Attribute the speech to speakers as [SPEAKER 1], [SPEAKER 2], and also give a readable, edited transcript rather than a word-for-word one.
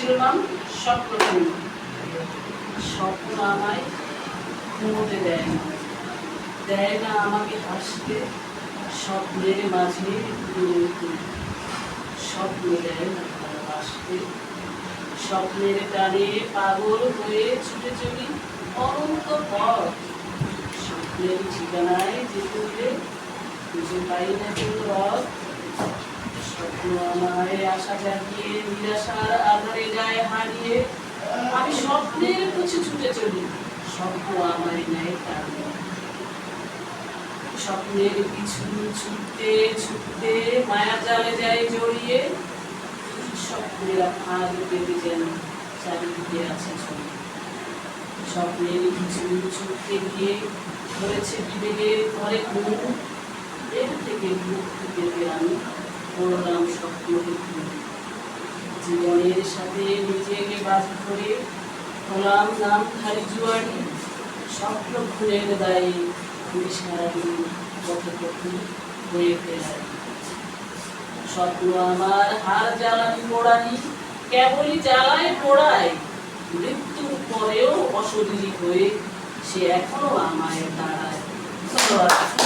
[SPEAKER 1] শিরোনাম স্বপ্নপূর্ণ। স্বপ্ন আমায় ঘুমোতে দেয় না আমাকে হাসতে, স্বপ্নের মাঝে স্বপ্ন দেয় না ভালোবাসতে। স্বপ্নের টানে পাগল হয়ে ছুটে চলি অনন্ত পথ, স্বপ্নের ঠিকানায় যেতে হলে খুঁজে পাই না কোনো রথ। স্বপ্ন আমায় আশা জাগিয়ে নিরাশার আধারে যায় হারিয়ে, আমি স্বপ্নের পিছু ছুটে চলি, স্বপ্ন আমায় নেয় টানে। স্বপ্নের পিছু ছুটতে ছুটতে মায়া জালে যায় জড়িয়ে, স্বপ্নেরা ফাঁদ পেতে যেন চারিদিকে আছে ছড়িয়ে। স্বপ্নের পিছু ছুটতে গিয়ে ধরেছে বিবেকের ঘরে ঘুম, এর থেকে মুক্তি পেতে আমি পড়লাম স্বপ্নকে ঘুম। জীবনের সাথে নিজেকে বাজি করে হলাম নামধারী জুয়ারি, স্বপ্ন খুনের দায়ে আমি সারাদিন পথে পথে হয়ে ফেলাই। স্বপ্ন আমার হার জ্বালানি পোড়ানি, কেবলই জ্বালায় পোড়ায়, মৃত্যুর পরেও অশরীরী হয়ে সে এখনো আমায় দাঁড়ায়। ধন্যবাদ।